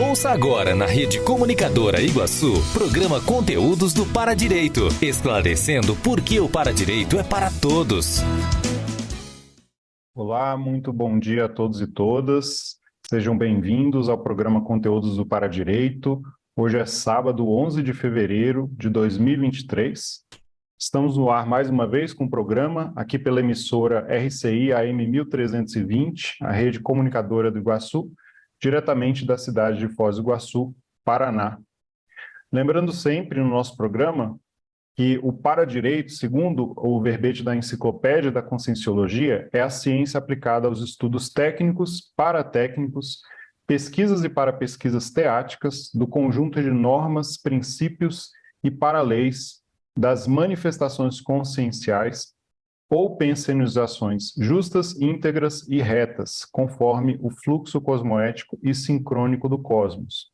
Ouça agora na Rede Comunicadora Iguaçu, programa Conteúdos do Paradireito, esclarecendo por que o Paradireito é para todos. Olá, muito bom dia a todos e todas. Sejam bem-vindos ao programa Conteúdos do Paradireito. Hoje é sábado, 11 de fevereiro de 2023. Estamos no ar mais uma vez com o programa, aqui pela emissora RCI AM 1320, a Rede Comunicadora do Iguaçu, diretamente da cidade de Foz do Iguaçu, Paraná. Lembrando sempre no nosso programa que o Paradireito, segundo o verbete da Enciclopédia da Conscienciologia, é a ciência aplicada aos estudos técnicos, paratécnicos, pesquisas e parapesquisas teáticas, do conjunto de normas, princípios e paraleis das manifestações conscienciais ou pensionizações justas, íntegras e retas, conforme o fluxo cosmoético e sincrônico do cosmos,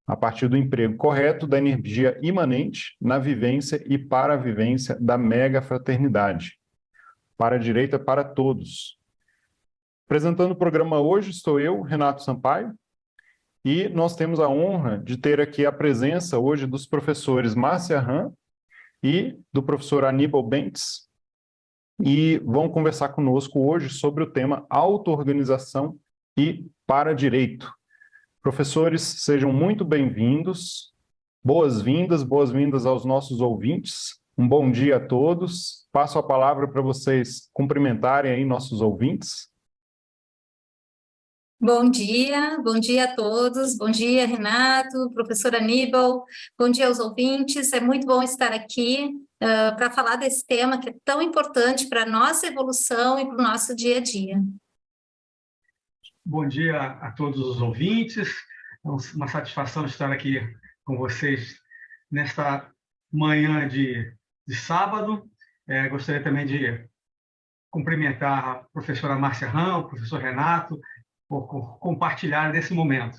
a partir do emprego correto da energia imanente na vivência e para a vivência da mega-fraternidade. Paradireito é para todos. Apresentando o programa hoje estou eu, Renato Sampaio, e nós temos a honra de ter aqui a presença hoje dos professores Márcia Ram e do professor Aníbal Bentes, e vão conversar conosco hoje sobre o tema auto-organização e paradireito. Professores, sejam muito bem-vindos, boas-vindas aos nossos ouvintes, um bom dia a todos. Passo a palavra para vocês cumprimentarem aí nossos ouvintes. Bom dia a todos, bom dia Renato, professor Aníbal, bom dia aos ouvintes, é muito bom estar aqui para falar desse tema que é tão importante para a nossa evolução e para o nosso dia a dia. Bom dia a todos os ouvintes, é uma satisfação estar aqui com vocês nesta manhã de sábado. Gostaria também de cumprimentar a professora Márcia Ram, o professor Renato, por compartilhar desse momento.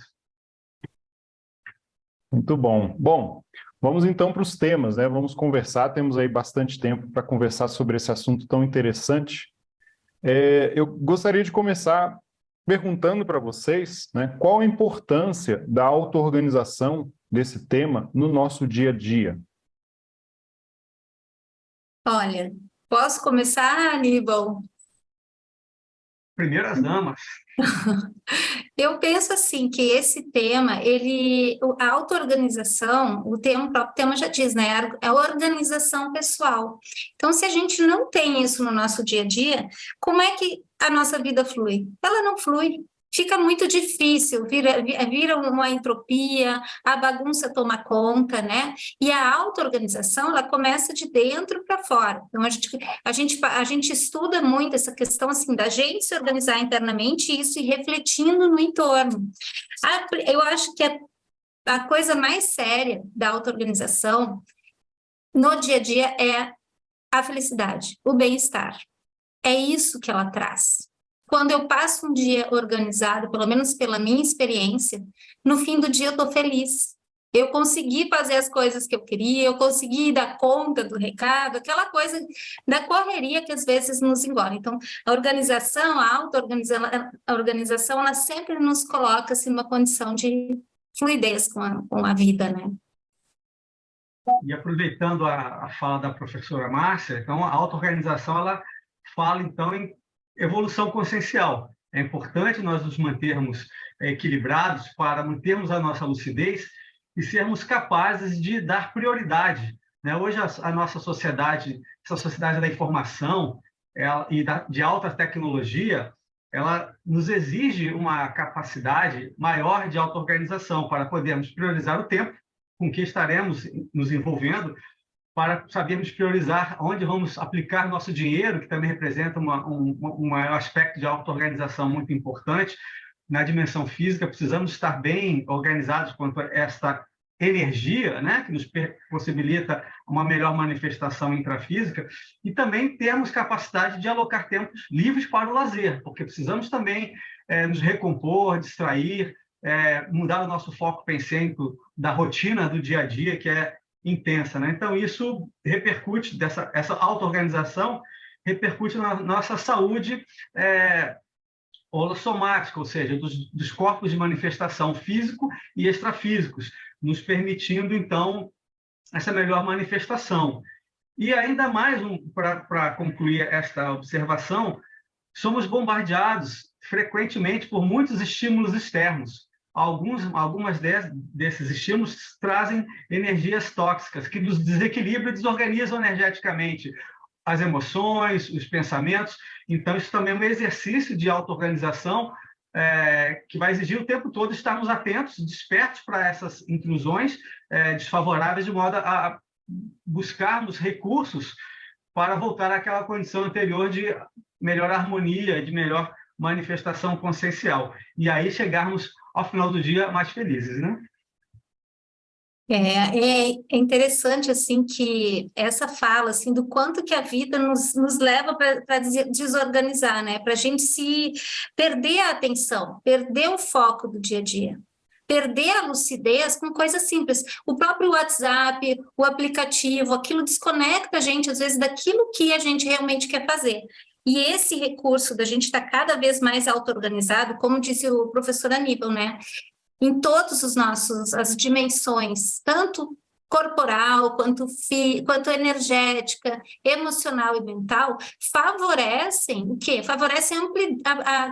Muito bom. Bom, vamos então para os temas, né? Vamos conversar, temos aí bastante tempo para conversar sobre esse assunto tão interessante. Eu gostaria de começar perguntando para vocês, né, qual a importância da auto-organização desse tema no nosso dia a dia? Olha, posso começar, Aníbal? Primeiras damas. Eu penso assim que esse tema, a auto-organização, o próprio tema já diz, né? É a organização pessoal. Então, se a gente não tem isso no nosso dia a dia, como é que a nossa vida flui? Ela não flui. Fica muito difícil, vira uma entropia, a bagunça toma conta, né? E a auto-organização, ela começa de dentro para fora. Então, a gente estuda muito essa questão, assim, da gente se organizar internamente e isso ir refletindo no entorno. Eu acho que a coisa mais séria da auto-organização no dia a dia é a felicidade, o bem-estar. É isso que ela traz. Quando eu passo um dia organizado, pelo menos pela minha experiência, no fim do dia eu estou feliz. Eu consegui fazer as coisas que eu queria, eu consegui dar conta do recado, aquela coisa da correria que às vezes nos engole. Então, a organização, a auto-organização, ela sempre nos coloca assim, numa condição de fluidez com a vida, né? E aproveitando a fala da professora Márcia, então a auto-organização ela fala então em evolução consciencial. É importante nós nos mantermos equilibrados para mantermos a nossa lucidez e sermos capazes de dar prioridade, né? Hoje a nossa sociedade, essa sociedade da informação de alta tecnologia, ela nos exige uma capacidade maior de auto-organização para podermos priorizar o tempo com que estaremos nos envolvendo, para sabermos priorizar onde vamos aplicar nosso dinheiro, que também representa um aspecto de auto-organização muito importante. Na dimensão física, precisamos estar bem organizados quanto a esta energia, né, que nos possibilita uma melhor manifestação intrafísica, e também temos capacidade de alocar tempos livres para o lazer, porque precisamos também nos recompor, distrair, mudar o nosso foco pensênico da rotina do dia a dia, que é intensa, né? Então, isso repercute, essa auto-organização repercute na nossa saúde holossomática, ou seja, dos corpos de manifestação físico e extrafísicos, nos permitindo, então, essa melhor manifestação. E ainda mais, para concluir esta observação, somos bombardeados frequentemente por muitos estímulos externos. Algumas desses estímulos trazem energias tóxicas que nos desequilibram e desorganizam energeticamente as emoções, os pensamentos. Então, isso também é um exercício de auto-organização que vai exigir o tempo todo estarmos atentos, despertos para essas intrusões desfavoráveis, de modo a buscarmos recursos para voltar àquela condição anterior de melhor harmonia, de melhor manifestação consciencial. E aí chegarmos ao final do dia mais felizes, né? É interessante, assim, que essa fala, assim, do quanto que a vida nos leva para desorganizar, né? Para a gente se perder a atenção, perder o foco do dia a dia, perder a lucidez com coisas simples. O próprio WhatsApp, o aplicativo, aquilo desconecta a gente, às vezes, daquilo que a gente realmente quer fazer. E esse recurso da gente estar cada vez mais auto-organizado, como disse o professor Aníbal, né? Em todos os as dimensões, tanto corporal, quanto energética, emocional e mental, favorecem o quê? Favorecem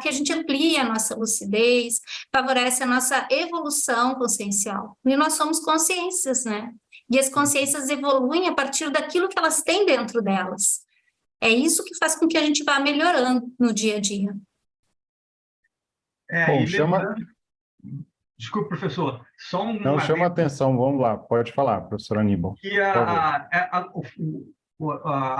que a gente amplie a nossa lucidez, favorece a nossa evolução consciencial. E nós somos consciências, né? E as consciências evoluem a partir daquilo que elas têm dentro delas. É isso que faz com que a gente vá melhorando no dia a dia. Bom, chama... Desculpe, professor, só um... Não, chama a atenção, vamos lá, pode falar, professor Aníbal. Que a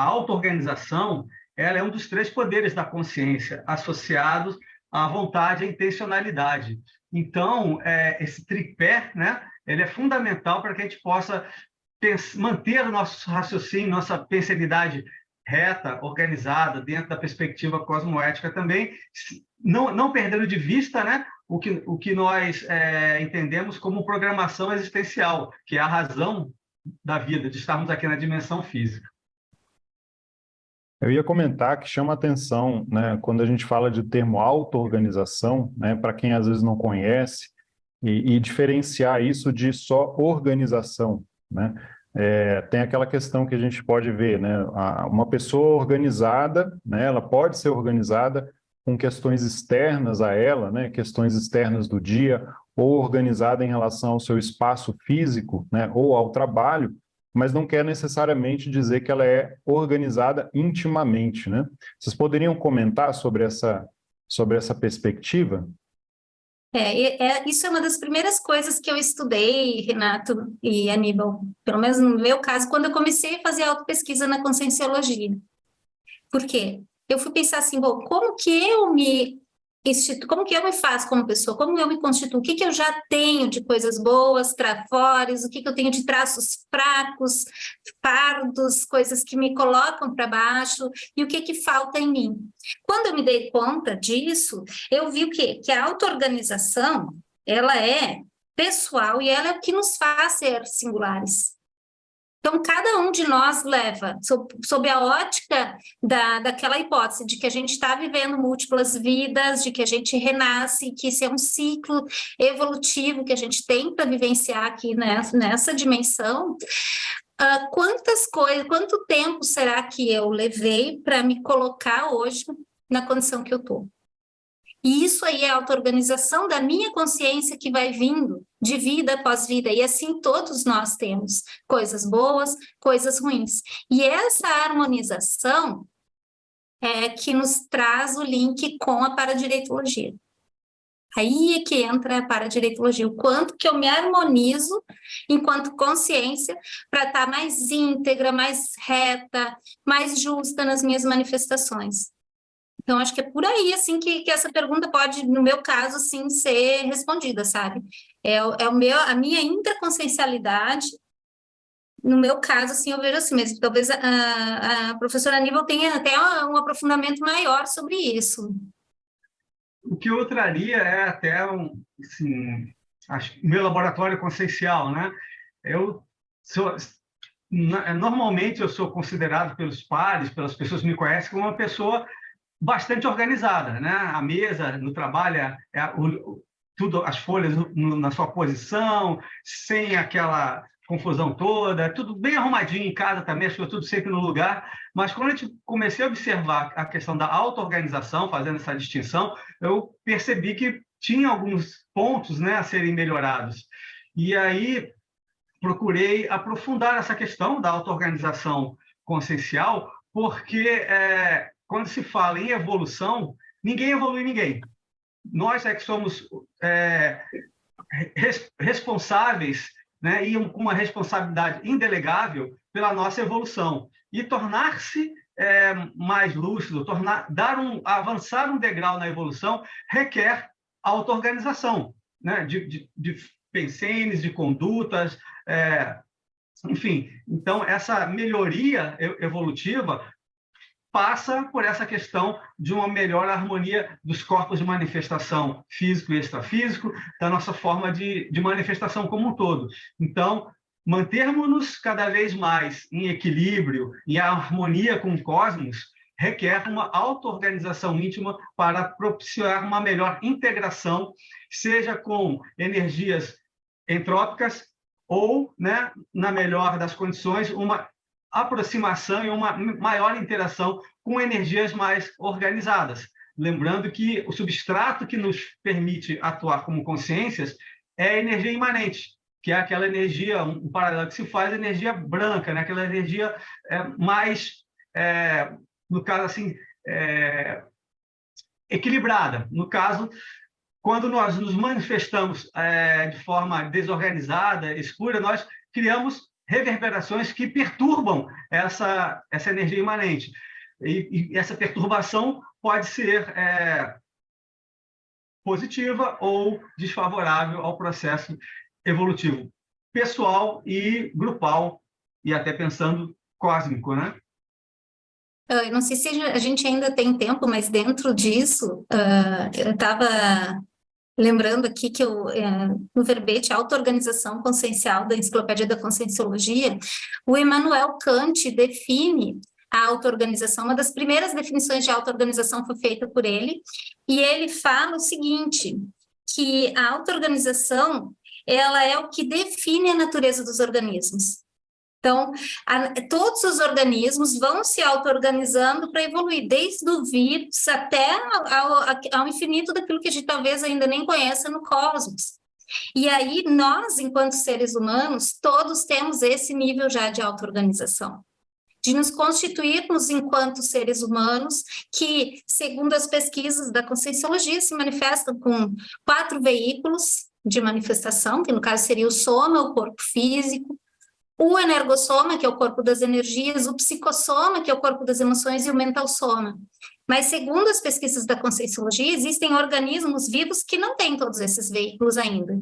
auto-organização, ela é um dos 3 poderes da consciência, associados à vontade e à intencionalidade. Então, esse tripé, né, ele é fundamental para que a gente possa manter o nosso raciocínio, nossa pensanidade reta, organizada, dentro da perspectiva cosmoética também, não perdendo de vista, né, o que nós entendemos como programação existencial, que é a razão da vida, de estarmos aqui na dimensão física. Eu ia comentar que chama atenção, né, quando a gente fala de termo auto-organização, né, para quem às vezes não conhece, e diferenciar isso de só organização, né? Tem aquela questão que a gente pode ver, né? Uma pessoa organizada, né, ela pode ser organizada com questões externas a ela, né, questões externas do dia, ou organizada em relação ao seu espaço físico, né, ou ao trabalho, mas não quer necessariamente dizer que ela é organizada intimamente, né? Vocês poderiam comentar sobre essa perspectiva? Isso é uma das primeiras coisas que eu estudei, Renato e Aníbal, pelo menos no meu caso, quando eu comecei a fazer autopesquisa na conscienciologia. Por quê? Eu fui pensar assim, bom, como que eu me faço como pessoa, como eu me constituo, o que eu já tenho de coisas boas, trafores, o que eu tenho de traços fracos, fardos, coisas que me colocam para baixo, e o que falta em mim. Quando eu me dei conta disso, eu vi o quê? Que a auto-organização, ela é pessoal e ela é o que nos faz ser singulares. Então, cada um de nós leva, sob a ótica daquela hipótese de que a gente está vivendo múltiplas vidas, de que a gente renasce, que isso é um ciclo evolutivo que a gente tem para vivenciar aqui nessa dimensão. Quanto tempo será que eu levei para me colocar hoje na condição que eu estou? E isso aí é a auto-organização da minha consciência que vai vindo de vida após vida. E assim todos nós temos coisas boas, coisas ruins. E essa harmonização é que nos traz o link com a paradireitologia. Aí é que entra a paradireitologia. O quanto que eu me harmonizo enquanto consciência para estar mais íntegra, mais reta, mais justa nas minhas manifestações. Então, acho que é por aí, assim, que essa pergunta pode, no meu caso, assim, ser respondida, sabe? A minha intraconsciencialidade, no meu caso, assim, eu vejo assim mesmo. Talvez a professora Aníbal tenha até um aprofundamento maior sobre isso. O que eu traria é até, assim, meu laboratório consciencial, né? Normalmente eu sou considerado pelos pares, pelas pessoas que me conhecem, como uma pessoa bastante organizada, né? A mesa no trabalho, tudo, as folhas na sua posição, sem aquela confusão toda, tudo bem arrumadinho em casa também, as coisas tudo sempre no lugar. Mas quando comecei a observar a questão da auto-organização, fazendo essa distinção, eu percebi que tinha alguns pontos, né, a serem melhorados. E aí procurei aprofundar essa questão da auto-organização consciencial, porque quando se fala em evolução, ninguém evolui ninguém. Nós é que somos responsáveis, né, e com uma responsabilidade indelegável pela nossa evolução. E tornar-se mais lúcido, avançar um degrau na evolução, requer auto-organização, né, de pensenes, de condutas, enfim. Então, essa melhoria evolutiva passa por essa questão de uma melhor harmonia dos corpos de manifestação físico e extrafísico, da nossa forma de manifestação como um todo. Então, mantermos-nos cada vez mais em equilíbrio, em harmonia com o cosmos, requer uma auto-organização íntima para propiciar uma melhor integração, seja com energias entrópicas ou, né, na melhor das condições, uma aproximação e uma maior interação com energias mais organizadas. Lembrando que o substrato que nos permite atuar como consciências é a energia imanente, que é aquela energia, um paralelo que se faz, energia branca, né? Aquela energia mais, no caso assim, equilibrada. No caso, quando nós nos manifestamos de forma desorganizada, escura, nós criamos reverberações que perturbam essa energia imanente. E essa perturbação pode ser positiva ou desfavorável ao processo evolutivo pessoal e grupal, e até pensando cósmico, né? Eu não sei se a gente ainda tem tempo, mas dentro disso, eu estava lembrando aqui que no verbete auto-organização consciencial da Enciclopédia da Conscienciologia, o Immanuel Kant define a auto-organização, uma das primeiras definições de auto-organização foi feita por ele, e ele fala o seguinte, que a auto-organização, ela é o que define a natureza dos organismos. Então, todos os organismos vão se auto-organizando para evoluir, desde o vírus até ao infinito daquilo que a gente talvez ainda nem conheça no cosmos. E aí, nós, enquanto seres humanos, todos temos esse nível já de auto-organização, de nos constituirmos enquanto seres humanos, que, segundo as pesquisas da Conscienciologia, se manifestam com 4 veículos de manifestação, que no caso seria o soma, o corpo físico, o energossoma, que é o corpo das energias, o psicossoma, que é o corpo das emoções, e o mentalsoma. Mas, segundo as pesquisas da Conscienciologia, existem organismos vivos que não têm todos esses veículos ainda.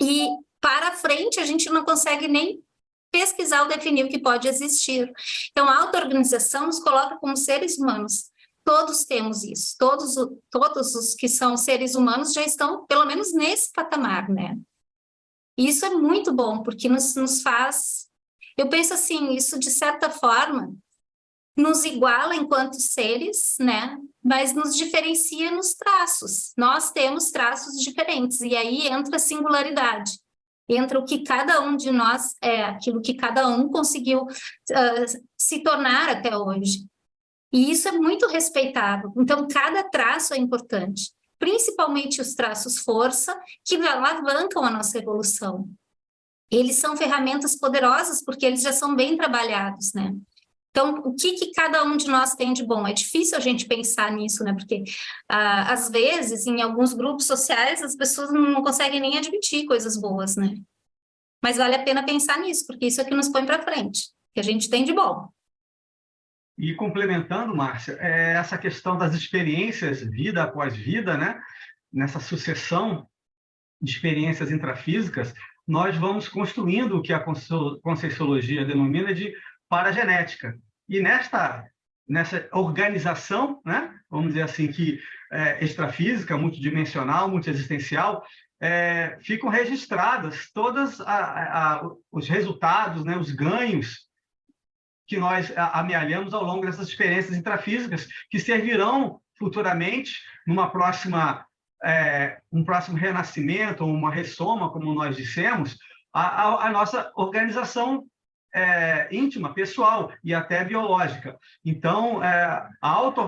E, para frente, a gente não consegue nem pesquisar ou definir o que pode existir. Então, a auto-organização nos coloca como seres humanos. Todos temos isso. Todos os que são seres humanos já estão, pelo menos, nesse patamar, né? E isso é muito bom, porque nos faz... Eu penso assim, isso de certa forma nos iguala enquanto seres, né? Mas nos diferencia nos traços. Nós temos traços diferentes, e aí entra a singularidade. Entra o que cada um de nós é, aquilo que cada um conseguiu se tornar até hoje. E isso é muito respeitável. Então, cada traço é importante. Principalmente os traços força, que alavancam a nossa evolução. Eles são ferramentas poderosas, porque eles já são bem trabalhados, né? Então, o que cada um de nós tem de bom? É difícil a gente pensar nisso, né? Porque, às vezes, em alguns grupos sociais, as pessoas não conseguem nem admitir coisas boas, né? Mas vale a pena pensar nisso, porque isso é que nos põe para frente, que a gente tem de bom. E complementando, Márcia, essa questão das experiências vida após vida, né? Nessa sucessão de experiências intrafísicas, nós vamos construindo o que a Conscienciologia denomina de paragenética. E nessa organização, né? Vamos dizer assim, que extrafísica, multidimensional, multiexistencial, ficam registradas todos os resultados, né? Os ganhos que nós amealhamos ao longo dessas experiências intrafísicas, que servirão futuramente, um próximo renascimento, ou uma ressoma, como nós dissemos, a nossa organização íntima, pessoal e até biológica. Então,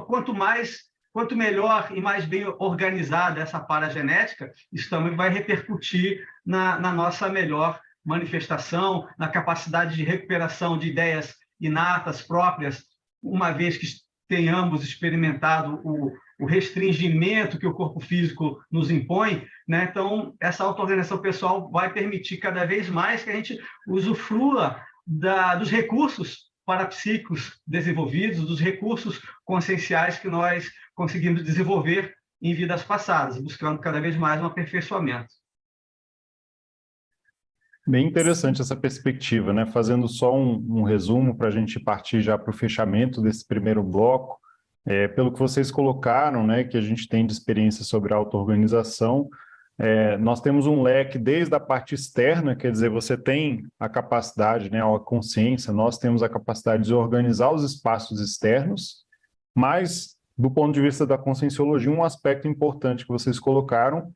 quanto melhor e mais bem organizada essa paragenética, isso também vai repercutir na nossa melhor manifestação, na capacidade de recuperação de ideias inatas próprias, uma vez que tenhamos experimentado o restringimento que o corpo físico nos impõe, né? Então, essa auto-organização pessoal vai permitir cada vez mais que a gente usufrua dos recursos parapsíquicos desenvolvidos, dos recursos conscienciais que nós conseguimos desenvolver em vidas passadas, buscando cada vez mais um aperfeiçoamento. Bem interessante essa perspectiva, né? Fazendo só um resumo para a gente partir já para o fechamento desse primeiro bloco, pelo que vocês colocaram, né, que a gente tem de experiência sobre auto-organização, nós temos um leque desde a parte externa, quer dizer, você tem a capacidade, né, a consciência, nós temos a capacidade de organizar os espaços externos, mas, do ponto de vista da conscienciologia, um aspecto importante que vocês colocaram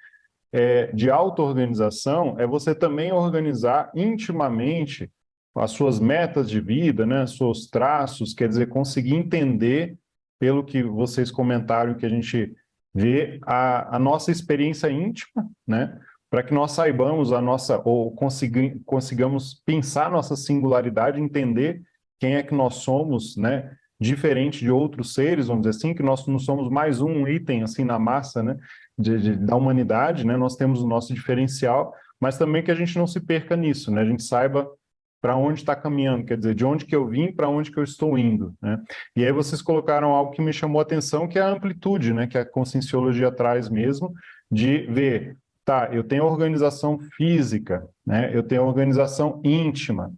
de auto-organização é você também organizar intimamente as suas metas de vida, né, seus traços, quer dizer, conseguir entender, pelo que vocês comentaram, que a gente vê a nossa experiência íntima, né, para que nós saibamos consigamos pensar nossa singularidade, entender quem é que nós somos, né, diferente de outros seres, vamos dizer assim, que nós não somos mais um item assim na massa, né, da humanidade, né, nós temos o nosso diferencial, mas também que a gente não se perca nisso, né, a gente saiba para onde está caminhando, quer dizer, de onde que eu vim, para onde que eu estou indo, né? E aí vocês colocaram algo que me chamou a atenção, que é a amplitude, né, que a conscienciologia traz mesmo, de ver, tá, eu tenho organização física, né, eu tenho organização íntima,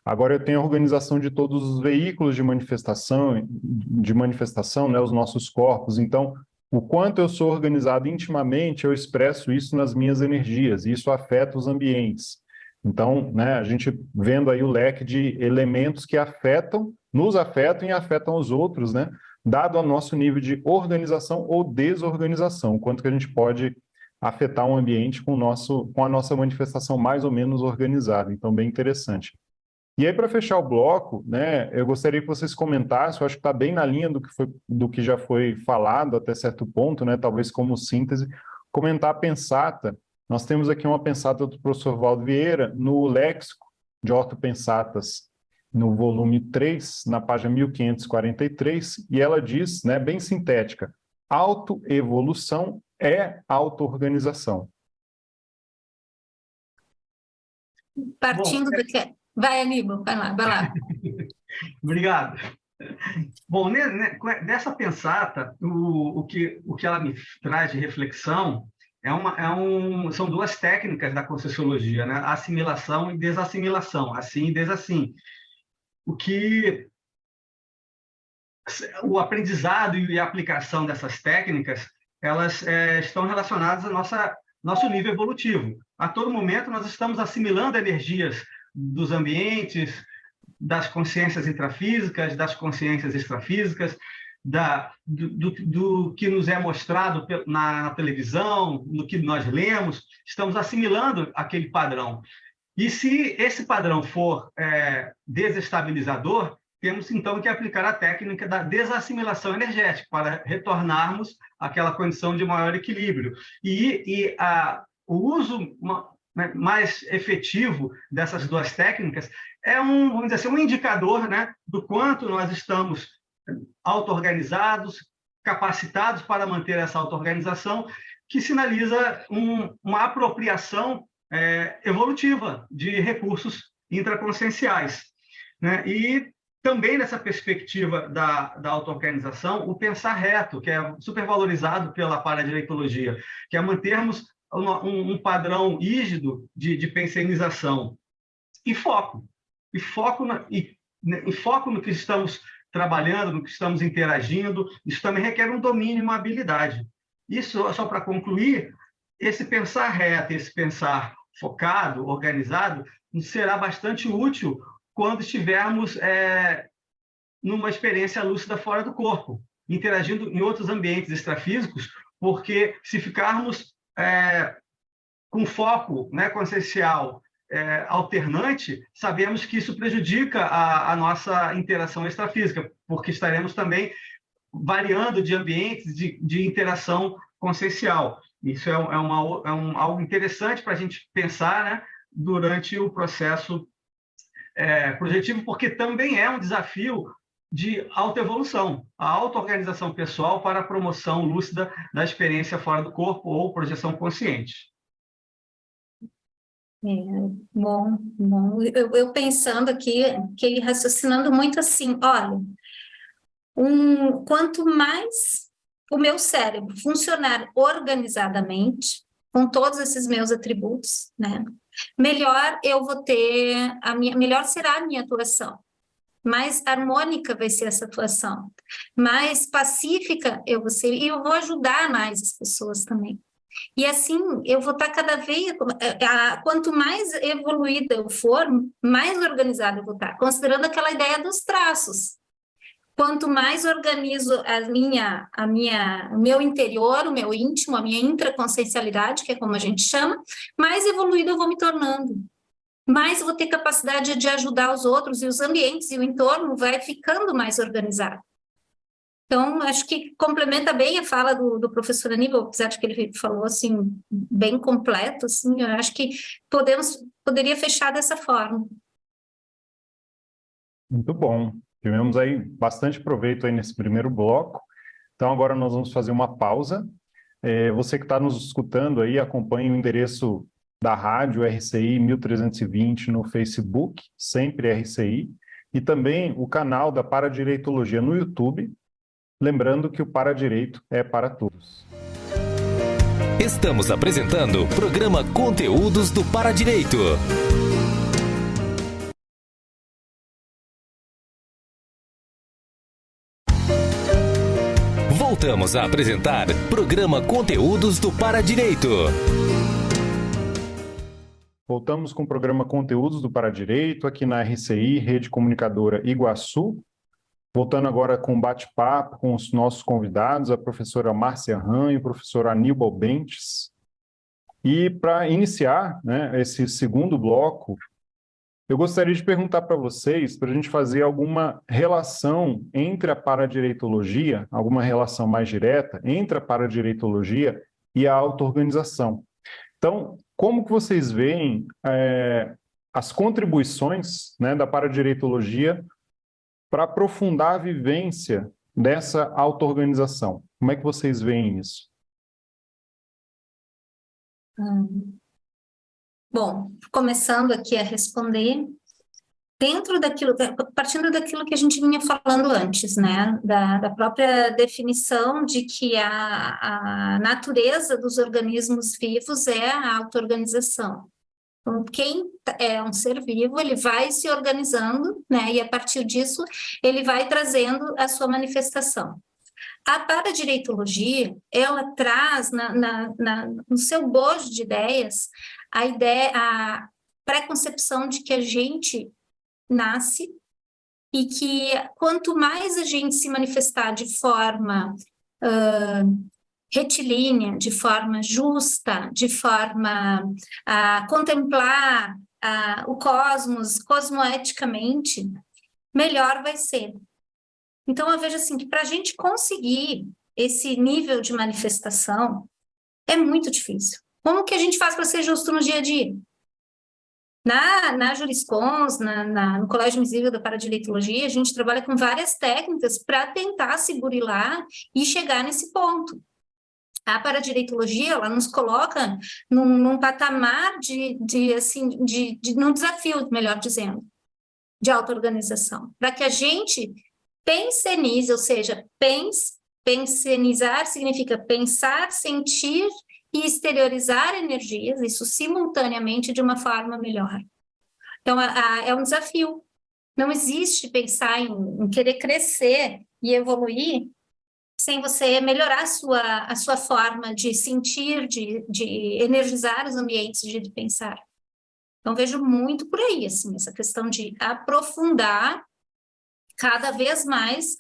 agora eu tenho a organização de todos os veículos de manifestação, né, os nossos corpos. Então, o quanto eu sou organizado intimamente, eu expresso isso nas minhas energias, e isso afeta os ambientes. Então, né, a gente vendo aí o leque de elementos que nos afetam e afetam os outros, né, dado o nosso nível de organização ou desorganização, o quanto que a gente pode afetar um ambiente com a nossa manifestação mais ou menos organizada. Então, bem interessante. E aí, para fechar o bloco, né, eu gostaria que vocês comentassem, eu acho que está bem na linha do que já foi falado até certo ponto, né, talvez como síntese, comentar a pensata. Nós temos aqui uma pensata do professor Valdo Vieira, no Léxico de Ortopensatas, no volume 3, na página 1543, e ela diz, né, bem sintética, autoevolução é auto-organização. Partindo do que... Vai, Aníbal, vai lá. Obrigado. Bom, dessa pensata, o que ela me traz de reflexão são duas técnicas da Conscienciologia, né? Assimilação e desassimilação, assim e desassim. O aprendizado e a aplicação dessas técnicas, elas estão relacionadas ao nosso nível evolutivo. A todo momento, nós estamos assimilando energias dos ambientes, das consciências intrafísicas, das consciências extrafísicas, do que nos é mostrado na televisão, no que nós lemos, estamos assimilando aquele padrão. E se esse padrão for desestabilizador, temos então que aplicar a técnica da desassimilação energética para retornarmos àquela condição de maior equilíbrio. O uso mais efetivo dessas duas técnicas é vamos dizer assim, um indicador, né, do quanto nós estamos auto-organizados, capacitados para manter essa auto-organização, que sinaliza uma apropriação evolutiva de recursos intraconscienciais, né? E também nessa perspectiva da auto-organização, o pensar reto, que é supervalorizado pela paradireitologia, que é mantermos um padrão rígido de pensionização e foco no que estamos trabalhando, no que estamos interagindo. Isso também requer um domínio e uma habilidade. Isso, só para concluir, esse pensar reto, esse pensar focado, organizado, nos será bastante útil quando estivermos numa experiência lúcida fora do corpo, interagindo em outros ambientes extrafísicos, porque se ficarmos com foco, né, consciencial alternante, sabemos que isso prejudica a nossa interação extrafísica, porque estaremos também variando de ambientes de interação consciencial. Isso é algo interessante para a gente pensar, né, durante o processo projetivo, porque também é um desafio de autoevolução, a auto-organização pessoal para a promoção lúcida da experiência fora do corpo ou projeção consciente. Bom. Eu pensando aqui, que raciocinando muito assim, olha, quanto mais o meu cérebro funcionar organizadamente, com todos esses meus atributos, né, melhor eu vou ter, melhor será a minha atuação. Mais harmônica vai ser essa atuação, mais pacífica eu vou ser, e eu vou ajudar mais as pessoas também. E assim, eu vou estar cada vez, quanto mais evoluída eu for, mais organizada eu vou estar, considerando aquela ideia dos traços. Quanto mais organizo o meu interior, o meu íntimo, a minha intraconsciencialidade, que é como a gente chama, mais evoluída eu vou me tornando. Mais eu vou ter capacidade de ajudar os outros, e os ambientes e o entorno vai ficando mais organizado. Então, acho que complementa bem a fala do professor Aníbal, apesar de que ele falou assim, bem completo, assim, eu acho que poderia fechar dessa forma. Muito bom. Tivemos aí bastante proveito aí nesse primeiro bloco. Então, agora nós vamos fazer uma pausa. Você que está nos escutando aí, acompanhe o endereço da rádio RCI 1320 no Facebook, sempre RCI, e também o canal da Paradireitologia no YouTube. Lembrando que o Paradireito é para todos. Estamos apresentando o programa Conteúdos do Paradireito. Voltamos a apresentar programa Conteúdos do Paradireito. Voltamos com o programa Conteúdos do Paradireito, aqui na RCI, Rede Comunicadora Iguaçu. Voltando agora com um bate-papo com os nossos convidados, a professora Márcia Ram e o professor Aníbal Bentes. E para iniciar, né, esse segundo bloco, eu gostaria de perguntar para vocês, para a gente fazer alguma relação entre a paradireitologia, alguma relação mais direta entre a paradireitologia e a auto-organização. Então, como que vocês veem as contribuições, né, da paradireitologia para aprofundar a vivência dessa auto-organização? Como é que vocês veem isso? Bom, começando aqui a responder, partindo daquilo que a gente vinha falando antes, né, da própria definição de que a natureza dos organismos vivos é a auto-organização. Então, quem é um ser vivo, ele vai se organizando, né, e a partir disso ele vai trazendo a sua manifestação. A paradireitologia, ela traz no seu bojo de ideias a preconcepção de que a gente nasce e que quanto mais a gente se manifestar de forma retilínea, de forma justa, de forma a contemplar o cosmos cosmoeticamente, melhor vai ser. Então, eu vejo assim que para a gente conseguir esse nível de manifestação é muito difícil. Como que a gente faz para ser justo no dia a dia? Na Juriscons, no Colégio Invisível da Paradireitologia, a gente trabalha com várias técnicas para tentar se burilar e chegar nesse ponto. A paradireitologia, ela nos coloca num patamar num desafio, melhor dizendo, de auto-organização, para que a gente pensenize, ou seja, pensenizar significa pensar, sentir e exteriorizar energias, isso simultaneamente de uma forma melhor. Então, é um desafio. Não existe pensar em querer crescer e evoluir sem você melhorar a sua forma de sentir, de energizar os ambientes de pensar. Então, vejo muito por aí, assim, essa questão de aprofundar cada vez mais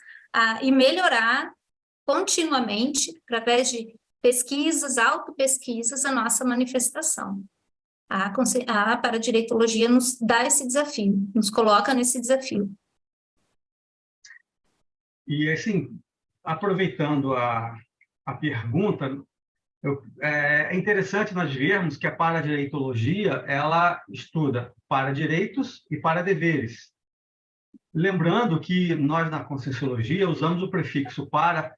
e melhorar continuamente, através de pesquisas, autopesquisas, a nossa manifestação. A paradireitologia nos dá esse desafio, nos coloca nesse desafio. E, assim, aproveitando a pergunta, é interessante nós vermos que a paradireitologia, ela estuda paradireitos e paradeveres. Lembrando que nós, na Conscienciologia, usamos o prefixo para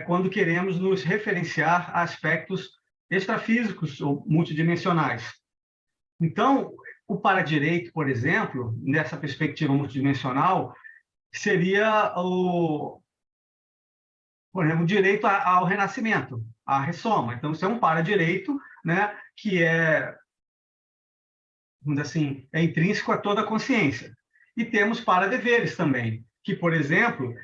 quando queremos nos referenciar a aspectos extrafísicos ou multidimensionais. Então, o paradireito, por exemplo, nessa perspectiva multidimensional, seria por exemplo, o direito ao renascimento, à ressoma. Então, isso é um paradireito, né, que vamos dizer assim, é intrínseco a toda a consciência. E temos paradeveres também, que, por exemplo,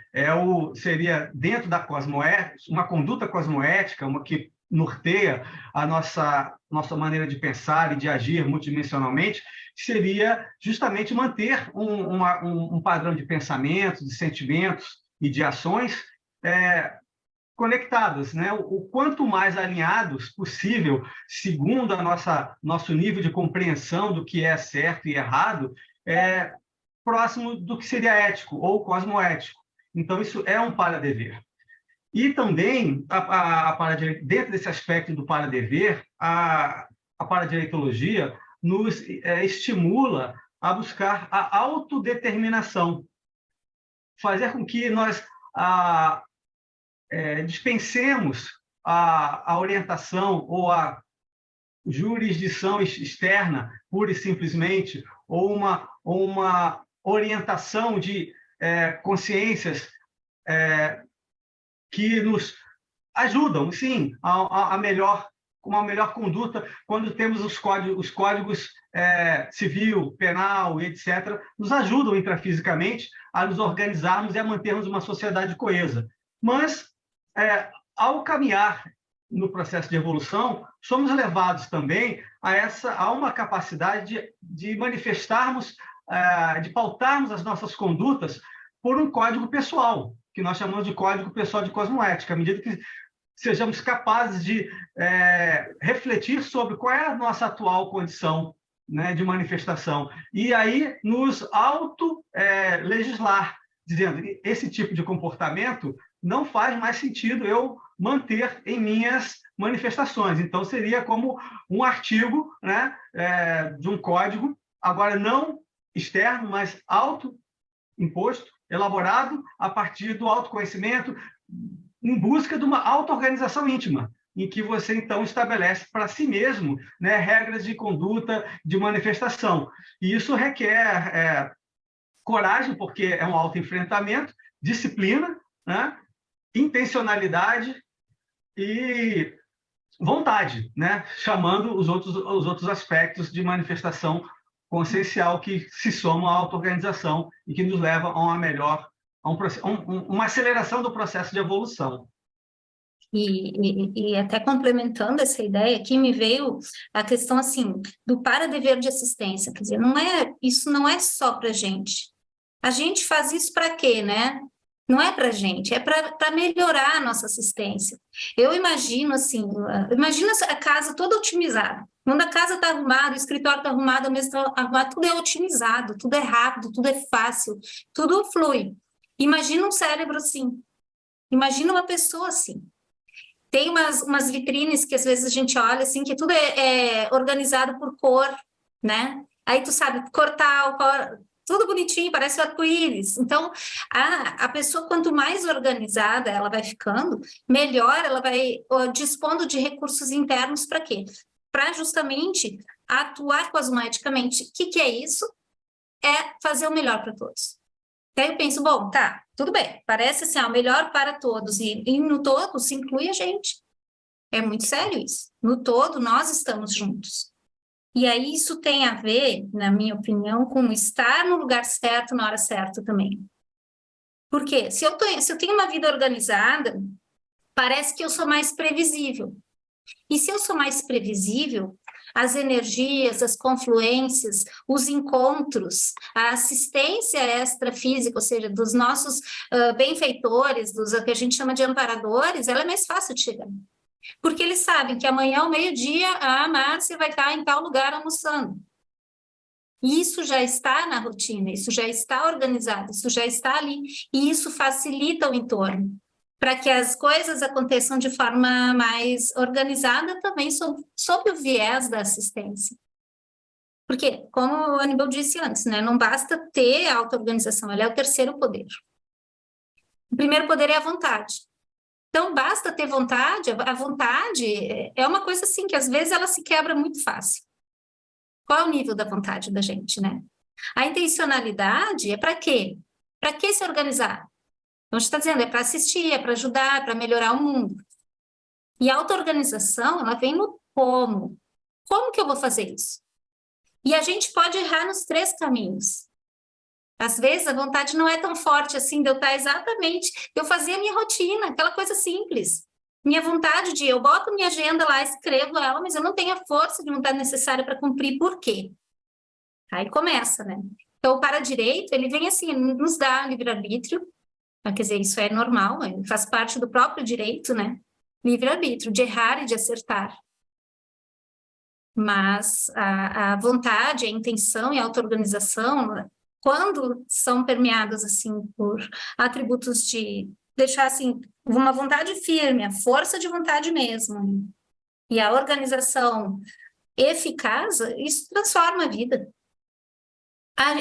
seria dentro da cosmoética, uma conduta cosmoética, que norteia a nossa maneira de pensar e de agir multidimensionalmente, seria justamente manter um padrão de pensamentos, de sentimentos e de ações conectadas, né? O quanto mais alinhados possível, segundo nosso nível de compreensão do que é certo e errado, próximo do que seria ético ou cosmoético. Então, isso é um paradever. E também, dentro desse aspecto do paradever, a paradireitologia nos estimula a buscar a autodeterminação, fazer com que nós dispensemos a orientação ou a jurisdição externa, pura e simplesmente, ou uma orientação de consciências que nos ajudam, sim, a uma melhor conduta quando temos os códigos civil, penal, etc., nos ajudam intrafisicamente a nos organizarmos e a mantermos uma sociedade coesa. Mas, ao caminhar no processo de evolução, somos levados também a uma capacidade de manifestarmos, de pautarmos as nossas condutas por um código pessoal, que nós chamamos de código pessoal de cosmoética, à medida que sejamos capazes de refletir sobre qual é a nossa atual condição, né, de manifestação, e aí nos auto-legislar, dizendo que esse tipo de comportamento não faz mais sentido eu manter em minhas manifestações. Então, seria como um artigo, né, de um código, agora não externo, mas auto-imposto, elaborado a partir do autoconhecimento, em busca de uma auto-organização íntima, em que você, então, estabelece para si mesmo, né, regras de conduta, de manifestação. E isso requer coragem, porque é um autoenfrentamento, disciplina, né, intencionalidade e vontade, né, chamando os outros aspectos de manifestação consciencial que se somam à auto-organização e que nos levam a uma aceleração do processo de evolução. E até complementando essa ideia, aqui me veio a questão assim do para-dever de assistência, quer dizer, isso não é só para a gente. A gente faz isso para quê, né? Não é para a gente, é para melhorar a nossa assistência. Eu imagino assim, imagina a casa toda otimizada. Quando a casa está arrumada, o escritório está arrumado, a mesa está arrumada, tudo é otimizado, tudo é rápido, tudo é fácil, tudo flui. Imagina um cérebro assim, imagina uma pessoa assim. Tem umas vitrines que às vezes a gente olha assim, que tudo é organizado por cor, né? Aí tu sabe, cortar, tudo bonitinho, parece um arco-íris. Então, a pessoa, quanto mais organizada ela vai ficando, melhor ela vai dispondo de recursos internos para quê? Para justamente atuar cosmoeticamente. O que é isso? É fazer o melhor para todos. Daí eu penso, bom, tá, tudo bem, parece assim, o melhor para todos, e no todo se inclui a gente. É muito sério isso. No todo, nós estamos juntos. E aí isso tem a ver, na minha opinião, com estar no lugar certo na hora certa também. Por quê? Se eu tenho uma vida organizada, parece que eu sou mais previsível. E se eu sou mais previsível, as energias, as confluências, os encontros, a assistência extrafísica, ou seja, dos nossos benfeitores, dos que a gente chama de amparadores, ela é mais fácil de chegar. Porque eles sabem que amanhã ao meio-dia a Márcia vai estar em tal lugar almoçando. E isso já está na rotina, isso já está organizado, isso já está ali, e isso facilita o entorno, para que as coisas aconteçam de forma mais organizada também sob o viés da assistência. Porque, como o Aníbal disse antes, né, não basta ter a auto-organização, ela é o terceiro poder. O primeiro poder é a vontade. Então, basta ter vontade, a vontade é uma coisa assim, que às vezes ela se quebra muito fácil. Qual é o nível da vontade da gente, né? A intencionalidade é para quê? Para que se organizar? Então, a gente está dizendo, é para assistir, é para ajudar, é para melhorar o mundo. E a auto-organização, ela vem no como. Como que eu vou fazer isso? E a gente pode errar nos 3 caminhos. Às vezes, a vontade não é tão forte assim, de eu estar exatamente... Eu fazia a minha rotina, aquela coisa simples. Minha vontade de... Eu boto minha agenda lá, escrevo ela, mas eu não tenho a força de vontade necessária para cumprir. Por quê? Aí começa, né? Então, o para-direito, ele vem assim, nos dá livre-arbítrio. Quer dizer, isso é normal, faz parte do próprio direito, né? Livre-arbítrio, de errar e de acertar. Mas a vontade, a intenção e a auto-organização, quando são permeadas, assim, por atributos de deixar, assim, uma vontade firme, a força de vontade mesmo, e a organização eficaz, isso transforma a vida.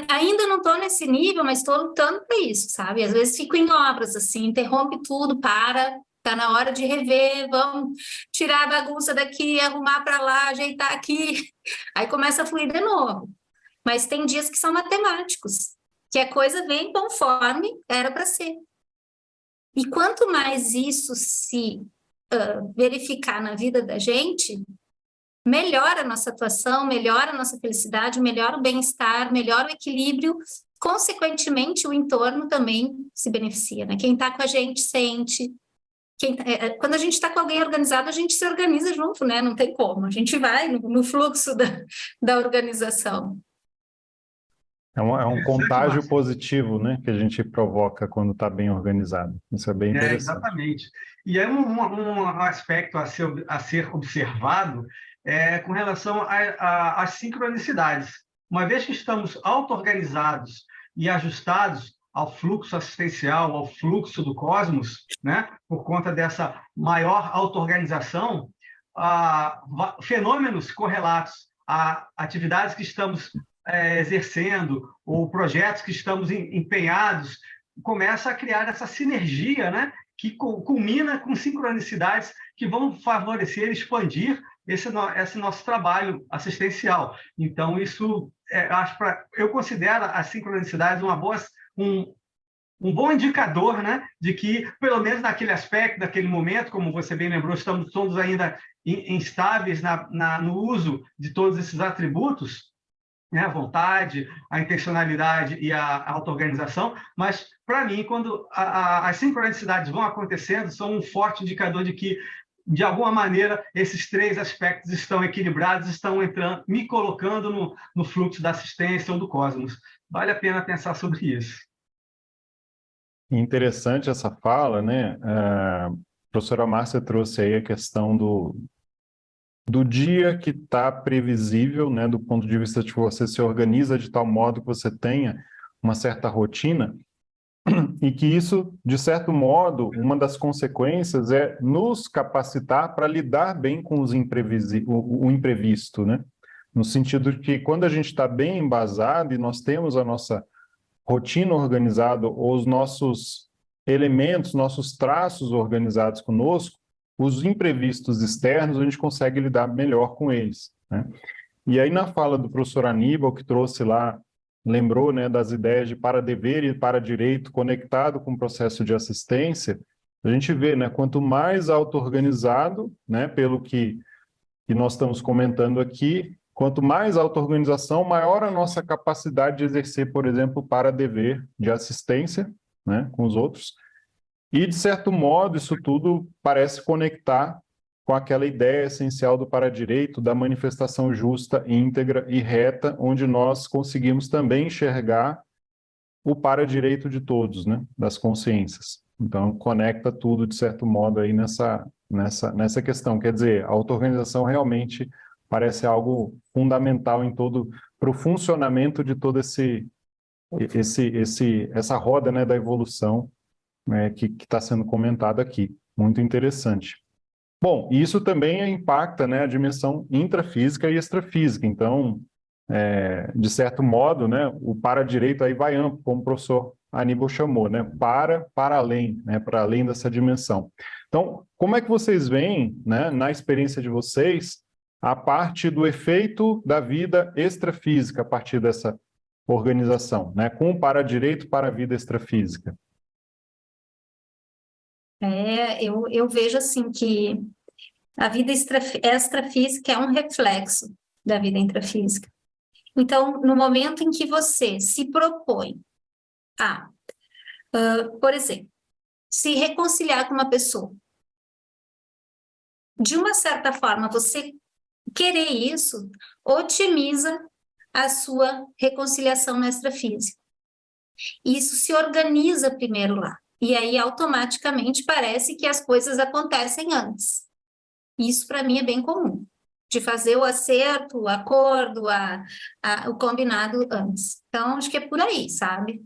Ainda não estou nesse nível, mas estou lutando para isso, sabe? Às vezes fico em obras, assim, interrompe tudo, está na hora de rever, vamos tirar a bagunça daqui, arrumar para lá, ajeitar aqui. Aí começa a fluir de novo. Mas tem dias que são matemáticos, que a coisa vem conforme era para ser. E quanto mais isso se verificar na vida da gente, melhora a nossa atuação, melhora a nossa felicidade, melhora o bem-estar, melhora o equilíbrio, consequentemente o entorno também se beneficia, né? Quem está com a gente sente. Quando a gente está com alguém organizado, a gente se organiza junto, né? Não tem como, a gente vai no fluxo da organização. É um contágio positivo, né, que a gente provoca quando está bem organizado. Isso é bem interessante. Exatamente. E é um aspecto a ser observado com relação às sincronicidades. Uma vez que estamos auto-organizados e ajustados ao fluxo assistencial, ao fluxo do cosmos, né, por conta dessa maior auto-organização, fenômenos correlatos a atividades que estamos exercendo ou projetos que estamos empenhados, começa a criar essa sinergia, né, que culmina com sincronicidades que vão favorecer, expandir esse nosso trabalho assistencial. Então, isso, eu considero as sincronicidades um bom indicador, né, de que, pelo menos naquele aspecto, naquele momento, como você bem lembrou, estamos todos ainda instáveis no uso de todos esses atributos, né, a vontade, a intencionalidade e a auto-organização, mas, para mim, quando as sincronicidades vão acontecendo, são um forte indicador de que, de alguma maneira, esses 3 aspectos estão equilibrados, estão entrando, me colocando no fluxo da assistência ou do cosmos. Vale a pena pensar sobre isso. Interessante essa fala, né? A professora Márcia trouxe aí a questão do dia que está previsível, né, do ponto de vista de que você se organiza de tal modo que você tenha uma certa rotina, e que isso, de certo modo, uma das consequências é nos capacitar para lidar bem com o imprevisto, né? No sentido de que quando a gente está bem embasado e nós temos a nossa rotina organizada, ou os nossos elementos, nossos traços organizados conosco, os imprevistos externos, a gente consegue lidar melhor com eles, né? E aí, na fala do professor Aníbal, que trouxe lá, lembrou, né, das ideias de para-dever e para-direito conectado com o processo de assistência, a gente vê, né, quanto mais auto-organizado, né, pelo que nós estamos comentando aqui, quanto mais auto-organização, maior a nossa capacidade de exercer, por exemplo, para-dever de assistência, né, com os outros. E, de certo modo, isso tudo parece conectar com aquela ideia essencial do paradireito, da manifestação justa, íntegra e reta, onde nós conseguimos também enxergar o paradireito de todos, né, das consciências. Então, conecta tudo, de certo modo, aí nessa questão. Quer dizer, a auto-organização realmente parece algo fundamental para o funcionamento de todo essa roda, né, da evolução, né, que está sendo comentado aqui. Muito interessante. Bom, isso também impacta, né, a dimensão intrafísica e extrafísica. Então, de certo modo, né, o para-direito aí vai amplo, como o professor Aníbal chamou, né, para além, né, para além dessa dimensão. Então, como é que vocês veem, né, na experiência de vocês, a parte do efeito da vida extrafísica a partir dessa organização, né, com o para-direito para a vida extrafísica? Eu vejo assim que a vida extrafísica é um reflexo da vida intrafísica. Então, no momento em que você se propõe a, por exemplo, se reconciliar com uma pessoa, de uma certa forma, você querer isso, otimiza a sua reconciliação no extrafísico. Isso se organiza primeiro lá. E aí, automaticamente, parece que as coisas acontecem antes. Isso, para mim, é bem comum, de fazer o acerto, o acordo, o combinado antes. Então, acho que é por aí, sabe?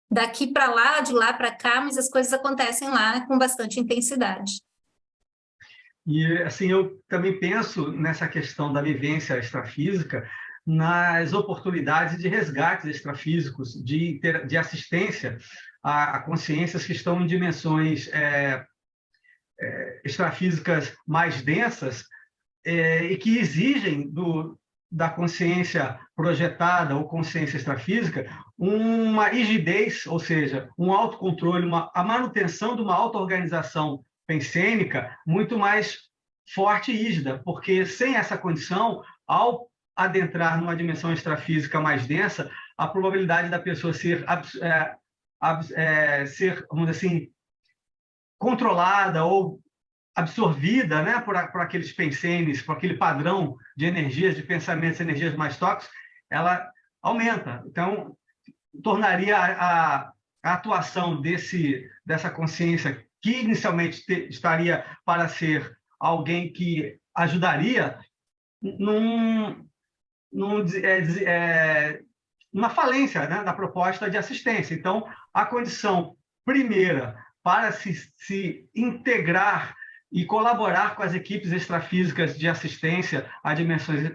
Daqui para lá, de lá para cá, mas as coisas acontecem lá com bastante intensidade. E, assim, eu também penso nessa questão da vivência extrafísica, nas oportunidades de resgates extrafísicos, de assistência a consciências que estão em dimensões extrafísicas mais densas e que exigem da consciência projetada ou consciência extrafísica uma rigidez, ou seja, um autocontrole, a manutenção de uma auto-organização pensênica muito mais forte e rígida, porque sem essa condição, ao adentrar numa dimensão extrafísica mais densa, a probabilidade da pessoa ser, vamos dizer assim, controlada ou absorvida, né, por aqueles pensenes, por aquele padrão de energias, de pensamentos, energias mais tóxicas, ela aumenta. Então, tornaria a atuação dessa consciência, que inicialmente estaria para ser alguém que ajudaria, numa falência, né, da proposta de assistência. Então, a condição primeira para se integrar e colaborar com as equipes extrafísicas de assistência a dimensões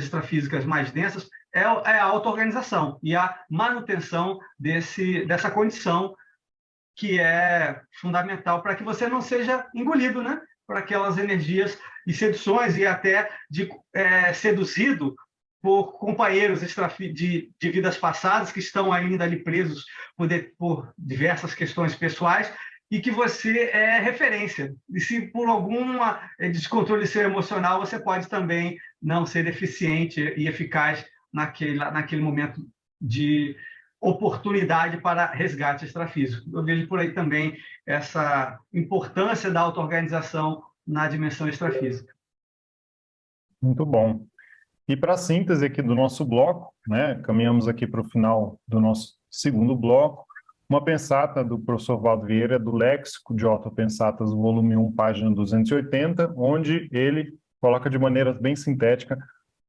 extrafísicas mais densas é a auto-organização e a manutenção dessa condição, que é fundamental para que você não seja engolido, né, por aquelas energias e seduções, e até seduzido por companheiros de vidas passadas que estão ainda ali presos por diversas questões pessoais, e que você é referência. E se por algum descontrole seu emocional, você pode também não ser eficiente e eficaz naquele momento de oportunidade para resgate extrafísico. Eu vejo por aí também essa importância da auto-organização na dimensão extrafísica. Muito bom. E para a síntese aqui do nosso bloco, né, caminhamos aqui para o final do nosso segundo bloco, uma pensata do professor Valdo Vieira, do Léxico de Autopensatas, volume 1, página 280, onde ele coloca de maneira bem sintética: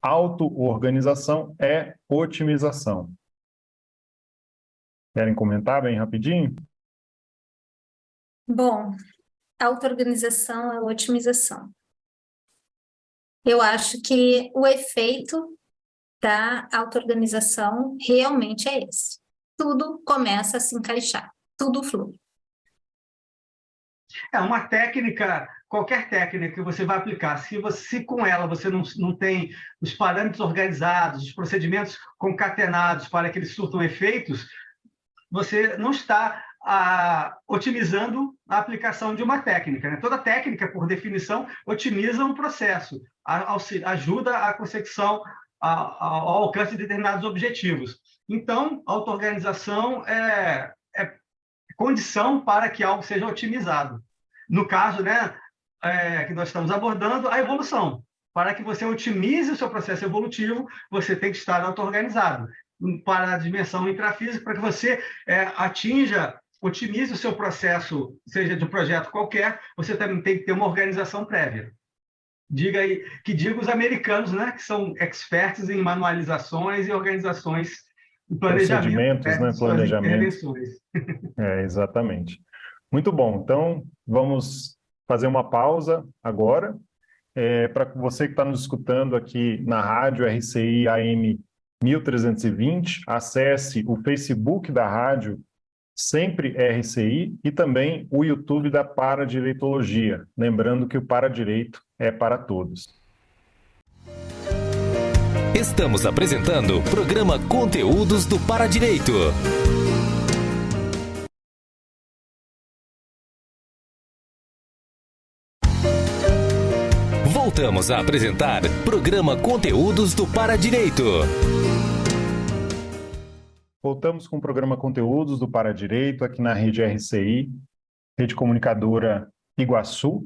auto-organização é otimização. Querem comentar bem rapidinho? Bom, auto-organização é otimização. Eu acho que o efeito da auto-organização realmente é esse. Tudo começa a se encaixar, tudo flui. É uma técnica, qualquer técnica que você vai aplicar, se com ela você não tem os parâmetros organizados, os procedimentos concatenados para que eles surtam efeitos, você não está otimizando a aplicação de uma técnica, né? Toda técnica, por definição, otimiza um processo, ajuda a consecução, ao alcance de determinados objetivos. Então, a auto-organização é condição para que algo seja otimizado. No caso, né, que nós estamos abordando, a evolução. Para que você otimize o seu processo evolutivo, você tem que estar auto-organizado. Para a dimensão intrafísica, para que você otimize o seu processo, seja de um projeto qualquer, você também tem que ter uma organização prévia. Diga os americanos, né, que são experts em manualizações e organizações e planejamento, procedimentos, né, planejamento. Exatamente. Muito bom. Então, vamos fazer uma pausa agora. Para você que está nos escutando aqui na rádio RCI AM 1320, acesse o Facebook da rádio Sempre RCI e também o YouTube da Paradireitologia. Lembrando que o Paradireito é para todos. Estamos apresentando o programa Conteúdos do Paradireito. Voltamos a apresentar programa Conteúdos do Paradireito. Voltamos com o programa Conteúdos do Paradireito, aqui na rede RCI, Rede Comunicadora Iguaçu.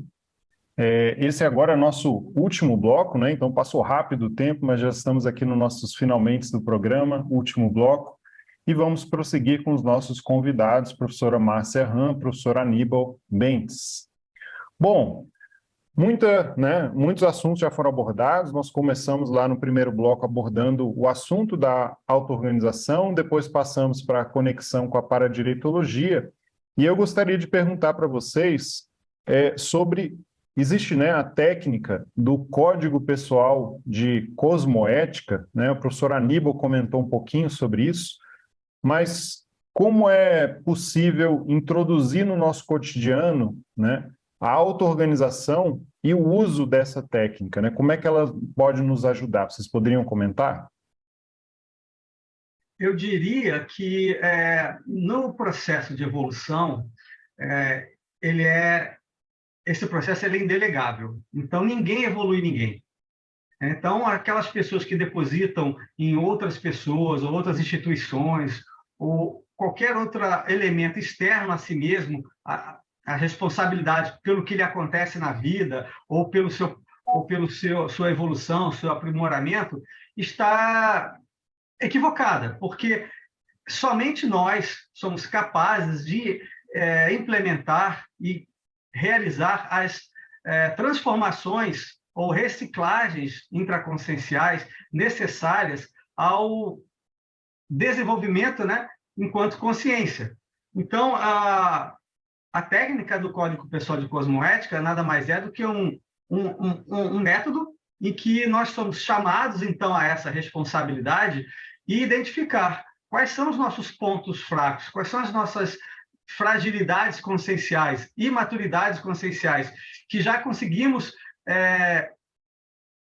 Esse agora é nosso último bloco, né? Então passou rápido o tempo, mas já estamos aqui nos nossos finalmente do programa, último bloco, e vamos prosseguir com os nossos convidados, professora Márcia Ram, professor Aníbal Bentes. Bom, muitos assuntos já foram abordados. Nós começamos lá no primeiro bloco abordando o assunto da auto-organização, depois passamos para a conexão com a paradireitologia, e eu gostaria de perguntar para vocês sobre... Existe, né, a técnica do Código Pessoal de Cosmoética, né? O professor Aníbal comentou um pouquinho sobre isso, mas como é possível introduzir no nosso cotidiano, né, a auto-organização e o uso dessa técnica, né? Como é que ela pode nos ajudar? Vocês poderiam comentar? Eu diria que no processo de evolução, esse processo é indelegável. Então, ninguém evolui ninguém. Então, aquelas pessoas que depositam em outras pessoas ou outras instituições ou qualquer outro elemento externo a si mesmo, a responsabilidade pelo que lhe acontece na vida ou pelo sua evolução, seu aprimoramento, está equivocada, porque somente nós somos capazes de implementar e realizar as transformações ou reciclagens intraconscienciais necessárias ao desenvolvimento, né, enquanto consciência. Então, a técnica do Código Pessoal de Cosmoética nada mais é do que um método em que nós somos chamados, então, a essa responsabilidade e identificar quais são os nossos pontos fracos, quais são as nossas fragilidades conscienciais, imaturidades conscienciais, que já conseguimos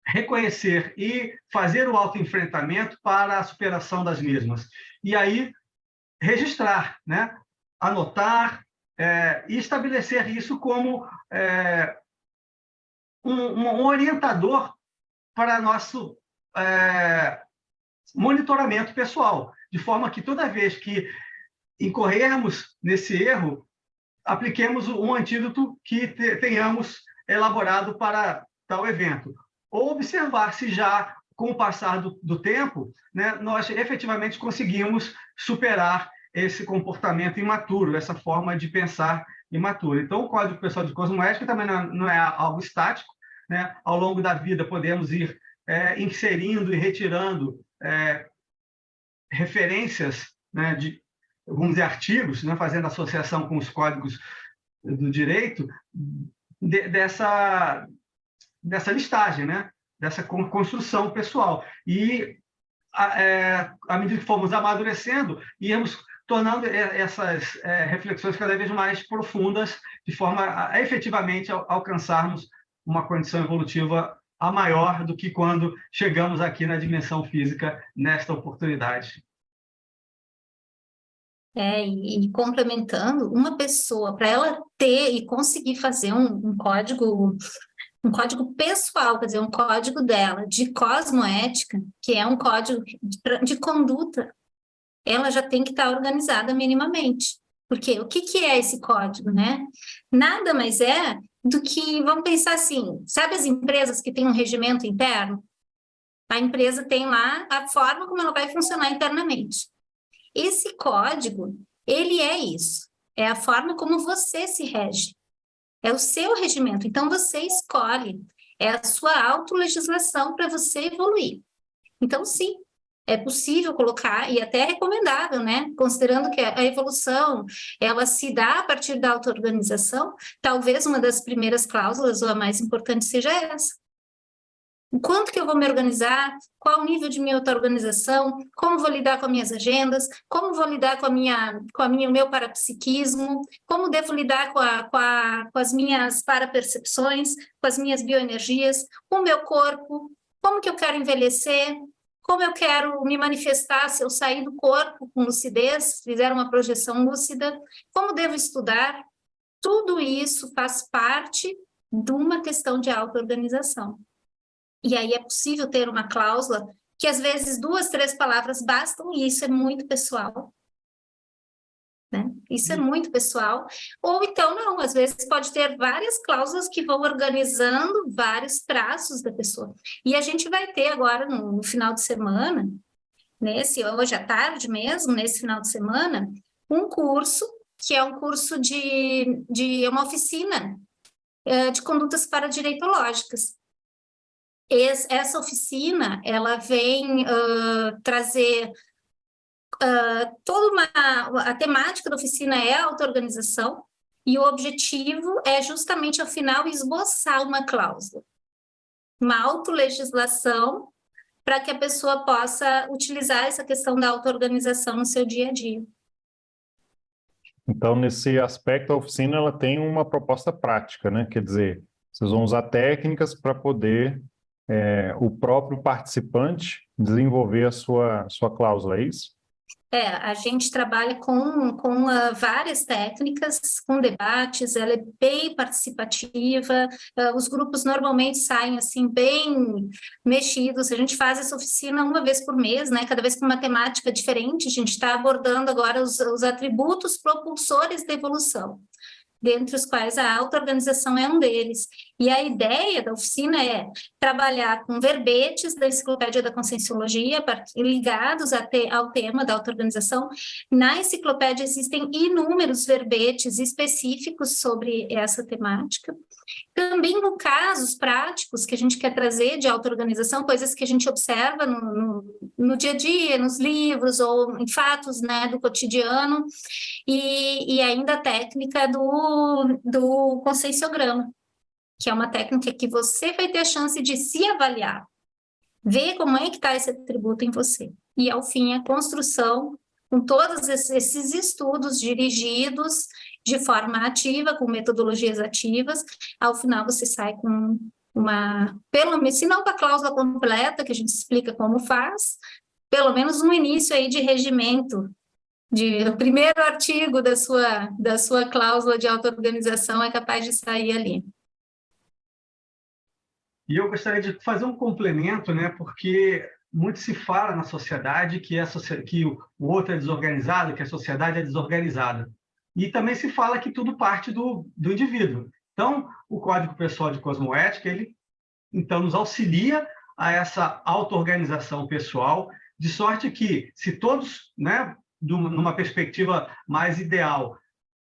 reconhecer e fazer o autoenfrentamento para a superação das mesmas. E aí, registrar, né? Anotar e estabelecer isso como um orientador para nosso monitoramento pessoal, de forma que toda vez que incorrermos nesse erro, apliquemos um antídoto que tenhamos elaborado para tal evento. Ou observar se já, com o passar do tempo, né, nós efetivamente conseguimos superar esse comportamento imaturo, essa forma de pensar imatura. Então, o Código Pessoal de Cosmoética também não é algo estático, né? Ao longo da vida, podemos ir inserindo e retirando referências, né, de, vamos dizer, artigos, né, fazendo associação com os códigos do direito, dessa listagem, né, dessa construção pessoal. E, à medida que fomos amadurecendo, íamos tornando essas reflexões cada vez mais profundas, de forma a efetivamente alcançarmos uma condição evolutiva a maior do que quando chegamos aqui na dimensão física nesta oportunidade. E complementando, uma pessoa, para ela ter e conseguir fazer um código pessoal, quer dizer, um código dela de cosmoética, que é um código de conduta, ela já tem que estar organizada minimamente. Porque o que é esse código, né? Nada mais é do que, vamos pensar assim, sabe as empresas que têm um regimento interno? A empresa tem lá a forma como ela vai funcionar internamente. Esse código, ele é isso, é a forma como você se rege, é o seu regimento, então você escolhe, é a sua autolegislação para você evoluir. Então, sim, é possível colocar, e até é recomendável, né? Considerando que a evolução, ela se dá a partir da auto-organização, talvez uma das primeiras cláusulas, ou a mais importante, seja essa. O quanto que eu vou me organizar, qual o nível de minha auto-organização, como vou lidar com as minhas agendas, como vou lidar com o meu parapsiquismo, como devo lidar com as minhas parapercepções, com as minhas bioenergias, com o meu corpo, como que eu quero envelhecer, como eu quero me manifestar se eu sair do corpo com lucidez, fizer uma projeção lúcida, como devo estudar. Tudo isso faz parte de uma questão de auto-organização. E aí é possível ter uma cláusula que às vezes 2, 3 palavras bastam, e isso é muito pessoal. Né? Isso é muito pessoal. Ou então não, às vezes pode ter várias cláusulas que vão organizando vários traços da pessoa. E a gente vai ter agora no final de semana, hoje à tarde mesmo, nesse final de semana, um curso, que é um curso de uma oficina de condutas paradireitológicas. Essa oficina, ela vem trazer a temática da oficina é a auto-organização, e o objetivo é justamente, ao final, esboçar uma cláusula, uma autolegislação, para que a pessoa possa utilizar essa questão da auto-organização no seu dia a dia. Então, nesse aspecto, a oficina ela tem uma proposta prática, né? Quer dizer, vocês vão usar técnicas para poder o próprio participante desenvolver a sua cláusula, é isso? A gente trabalha com várias técnicas, com debates, ela é bem participativa, os grupos normalmente saem assim bem mexidos, a gente faz essa oficina uma vez por mês, né? Cada vez com uma temática diferente, a gente está abordando agora os atributos propulsores da evolução, dentre os quais a auto-organização é um deles. E a ideia da oficina é trabalhar com verbetes da Enciclopédia da Conscienciologia, ligados ao tema da auto-organização. Na enciclopédia existem inúmeros verbetes específicos sobre essa temática. Também com casos práticos que a gente quer trazer de auto-organização, coisas que a gente observa no dia a dia, nos livros ou em fatos, né, do cotidiano, e ainda a técnica do conscienciograma, que é uma técnica que você vai ter a chance de se avaliar, ver como é que está esse atributo em você. E, ao fim, a construção, com todos esses estudos dirigidos de forma ativa, com metodologias ativas, ao final você sai com pelo menos, se não com a cláusula completa, que a gente explica como faz, pelo menos um início aí de regimento, o primeiro artigo da sua cláusula de auto-organização é capaz de sair ali. E eu gostaria de fazer um complemento, né, porque muito se fala na sociedade que o outro é desorganizado, que a sociedade é desorganizada. E também se fala que tudo parte do indivíduo. Então, o Código Pessoal de Cosmoética, ele então nos auxilia a essa auto-organização pessoal, de sorte que, se todos, né, numa perspectiva mais ideal,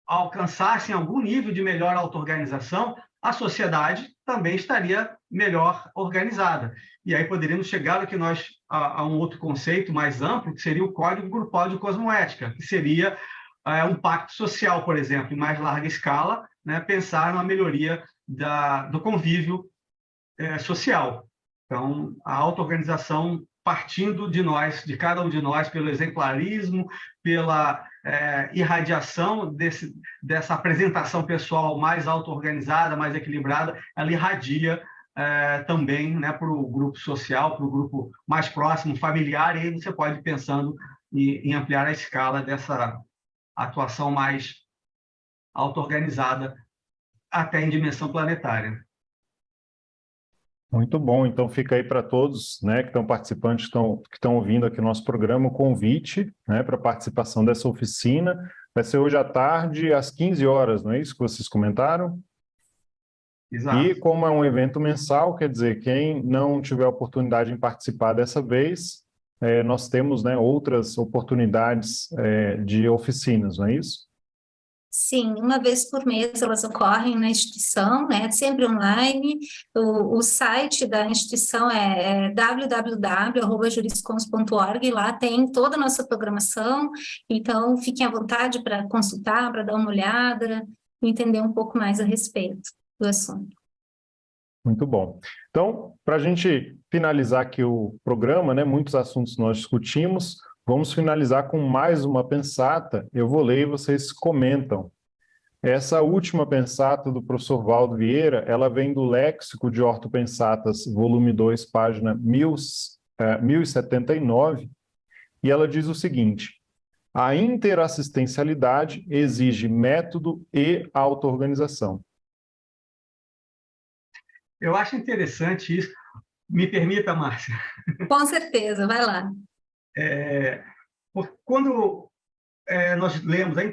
alcançassem algum nível de melhor auto-organização, a sociedade também estaria melhor organizada. E aí poderíamos chegar a um outro conceito mais amplo, que seria o Código Grupal de Cosmoética, que seria um pacto social, por exemplo, em mais larga escala, né, pensar na melhoria do convívio social. Então, a auto-organização partindo de nós, de cada um de nós, pelo exemplarismo, pela irradiação dessa apresentação pessoal mais auto-organizada, mais equilibrada, ela irradia também, né, para o grupo social, para o grupo mais próximo, familiar, e aí você pode ir pensando em ampliar a escala dessa atuação mais auto-organizada até em dimensão planetária. Muito bom, então fica aí para todos, né, que estão participantes, que estão ouvindo aqui o nosso programa, o convite, né, para a participação dessa oficina. Vai ser hoje à tarde, às 15 horas, não é isso que vocês comentaram? Exato. E como é um evento mensal, quer dizer, quem não tiver oportunidade em participar dessa vez, nós temos, né, outras oportunidades de oficinas, não é isso? Sim, uma vez por mês elas ocorrem na instituição, né? Sempre online. O site da instituição é www.juriscons.org, lá tem toda a nossa programação, então fiquem à vontade para consultar, para dar uma olhada, entender um pouco mais a respeito do assunto. Muito bom. Então, para a gente finalizar aqui o programa, né, muitos assuntos nós discutimos, vamos finalizar com mais uma pensata. Eu vou ler e vocês comentam. Essa última pensata do professor Valdo Vieira, ela vem do Léxico de Ortopensatas, volume 2, página 1079, e ela diz o seguinte: a interassistencialidade exige método e auto-organização. Eu acho interessante isso. Me permita, Márcia. Com certeza, vai lá. Quando nós lemos a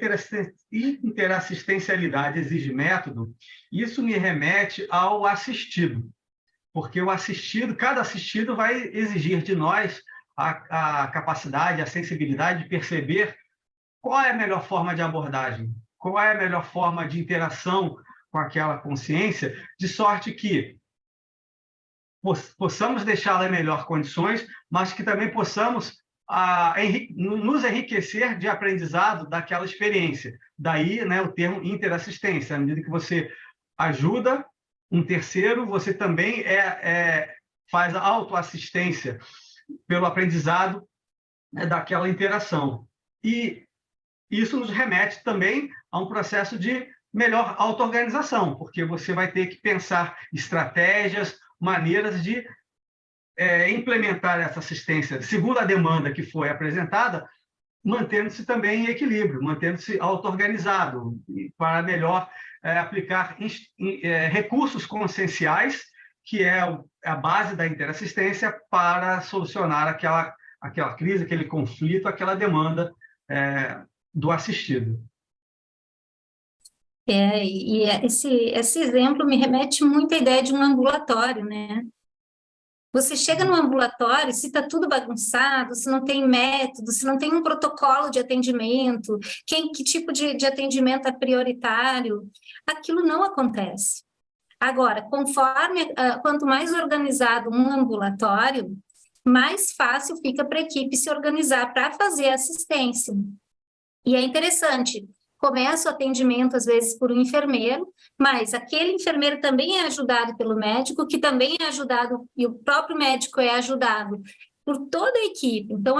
interassistencialidade exige método, isso me remete ao assistido, porque o assistido, cada assistido vai exigir de nós a capacidade, a sensibilidade de perceber qual é a melhor forma de abordagem, qual é a melhor forma de interação com aquela consciência, de sorte que possamos deixá-la em melhores condições, mas que também possamos nos enriquecer de aprendizado daquela experiência. Daí, né, o termo interassistência. À medida que você ajuda um terceiro, você também faz a autoassistência pelo aprendizado, né, daquela interação. E isso nos remete também a um processo de melhor auto-organização, porque você vai ter que pensar estratégias, maneiras de implementar essa assistência segundo a demanda que foi apresentada, mantendo-se também em equilíbrio, mantendo-se auto-organizado, para melhor aplicar recursos conscienciais, que é a base da interassistência, para solucionar aquela crise, aquele conflito, aquela demanda do assistido. Esse exemplo me remete muito à ideia de um ambulatório, né? Você chega no ambulatório, se está tudo bagunçado, se não tem método, se não tem um protocolo de atendimento, que tipo de atendimento é prioritário, aquilo não acontece. Agora, quanto mais organizado um ambulatório, mais fácil fica para a equipe se organizar para fazer assistência. E é interessante, começa o atendimento, às vezes, por um enfermeiro, mas aquele enfermeiro também é ajudado pelo médico, que também é ajudado, e o próprio médico é ajudado por toda a equipe. Então,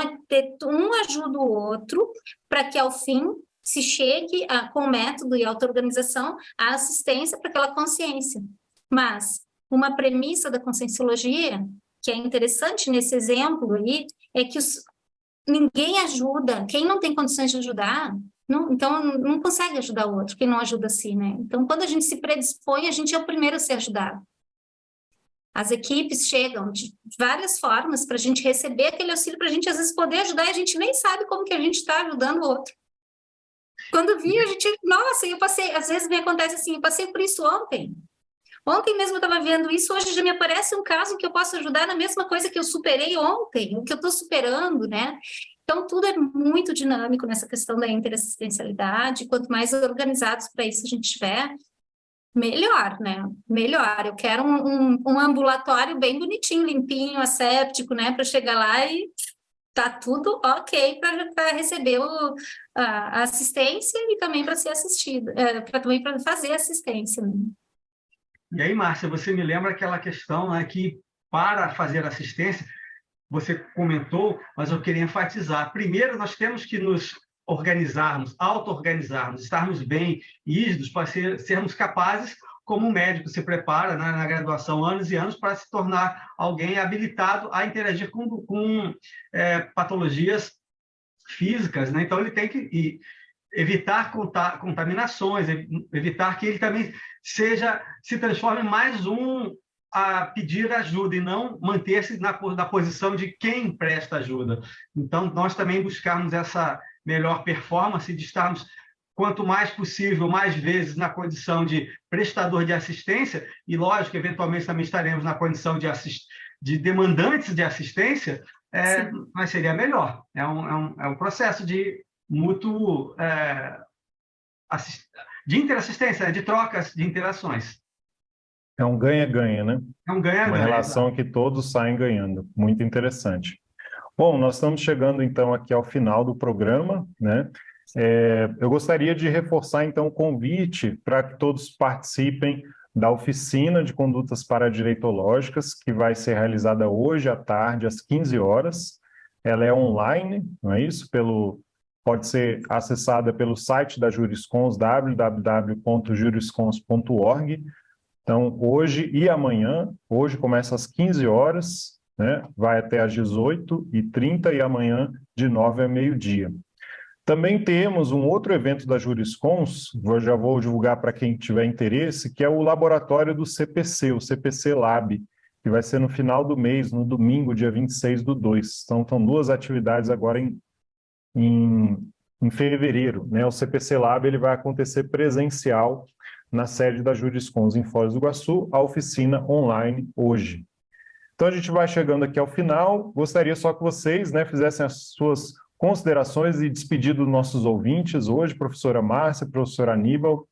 um ajuda o outro para que, ao fim, se chegue, com o método e auto-organização, à assistência para aquela consciência. Mas uma premissa da conscienciologia, que é interessante nesse exemplo aí, é que ninguém ajuda, quem não tem condições de ajudar, então não consegue ajudar o outro, quem não ajuda a si, né? Então, quando a gente se predispõe, a gente é o primeiro a ser ajudado. As equipes chegam de várias formas para a gente receber aquele auxílio, para a gente, às vezes, poder ajudar, e a gente nem sabe como que a gente está ajudando o outro. Quando vi, a gente... Nossa, eu passei... Às vezes me acontece assim, eu passei por isso ontem. Ontem mesmo eu estava vendo isso, hoje já me aparece um caso que eu posso ajudar na mesma coisa que eu superei ontem, o que eu estou superando, né? Então, tudo é muito dinâmico nessa questão da interassistencialidade. Quanto mais organizados para isso a gente tiver, melhor, né? Melhor. Eu quero um ambulatório bem bonitinho, limpinho, asséptico, né? Para chegar lá e tá tudo ok para receber a assistência e também para ser assistido, também para fazer assistência. Né? E aí, Márcia, você me lembra aquela questão, né, que para fazer assistência, você comentou, mas eu queria enfatizar. Primeiro, nós temos que nos organizarmos, auto-organizarmos, estarmos bem rígidos para sermos capazes, como um médico se prepara, né, na graduação anos e anos para se tornar alguém habilitado a interagir com patologias físicas. Né? Então, ele tem que evitar contaminações, evitar que ele também se transforme em mais um a pedir ajuda e não manter-se na posição de quem presta ajuda. Então, nós também buscarmos essa melhor performance de estarmos quanto mais possível, mais vezes na condição de prestador de assistência, e lógico, eventualmente também estaremos na condição de demandantes de assistência, mas seria melhor. É um processo de mútuo, de interassistência, de trocas, de interações. É um ganha-ganha, né? É um ganha-ganha. Uma relação que todos saem ganhando. Muito interessante. Bom, nós estamos chegando então aqui ao final do programa, né? Eu gostaria de reforçar então o convite para que todos participem da oficina de condutas paradireitológicas, que vai ser realizada hoje à tarde, às 15 horas. Ela é online, não é isso? Pode ser acessada pelo site da Juriscons, www.juriscons.org. Então, hoje e amanhã, hoje começa às 15 horas, né? Vai até às 18h30 e amanhã de 9 a meio-dia. Também temos um outro evento da Juriscons, já vou divulgar para quem tiver interesse, que é o laboratório do CPC, o CPC Lab, que vai ser no final do mês, no domingo, dia 26/2. Então, são duas atividades agora em fevereiro, né? O CPC Lab ele vai acontecer presencial na sede da Juriscons em Foz do Iguaçu, a oficina online hoje. Então, a gente vai chegando aqui ao final. Gostaria só que vocês, né, fizessem as suas considerações e despedido dos nossos ouvintes hoje, professora Márcia, professora Aníbal.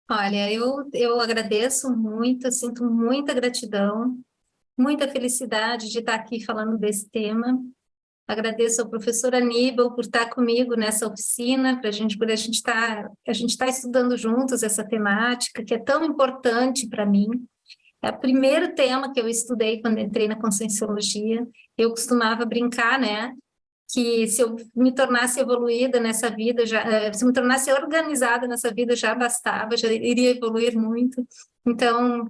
Olha, eu agradeço muito, sinto muita gratidão, muita felicidade de estar aqui falando desse tema. Agradeço ao professor Aníbal por estar comigo nessa oficina, a gente está estudando juntos essa temática, que é tão importante para mim. É o primeiro tema que eu estudei quando entrei na Conscienciologia. Eu costumava brincar, né, que se eu me tornasse evoluída nessa vida, se eu me tornasse organizada nessa vida, já bastava, já iria evoluir muito. Então,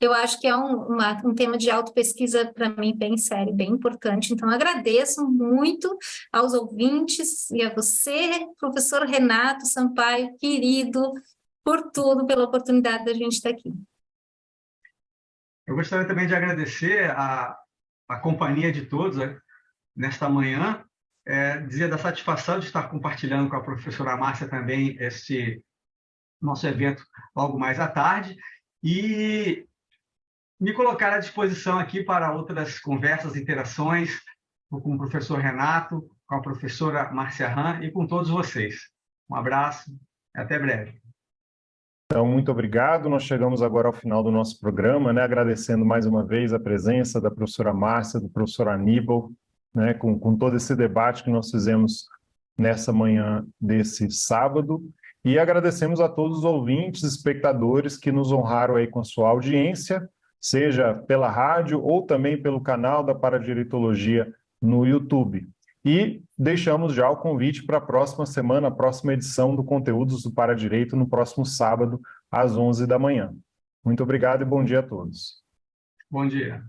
eu acho que é um tema de autopesquisa para mim bem sério, bem importante. Então, agradeço muito aos ouvintes e a você, professor Renato Sampaio, querido, por tudo, pela oportunidade da gente estar aqui. Eu gostaria também de agradecer a companhia de todos, né, nesta manhã, dizer da satisfação de estar compartilhando com a professora Márcia também este nosso evento logo mais à tarde, e me colocar à disposição aqui para outras conversas, interações com o professor Renato, com a professora Márcia Ram e com todos vocês. Um abraço e até breve. Então, muito obrigado. Nós chegamos agora ao final do nosso programa, né? Agradecendo mais uma vez a presença da professora Márcia, do professor Aníbal, né? Com todo esse debate que nós fizemos nessa manhã desse sábado. E agradecemos a todos os ouvintes, espectadores que nos honraram aí com a sua audiência, seja pela rádio ou também pelo canal da Paradireitologia no YouTube. E deixamos já o convite para a próxima semana, a próxima edição do Conteúdos do Paradireito, no próximo sábado, às 11 da manhã. Muito obrigado e bom dia a todos. Bom dia.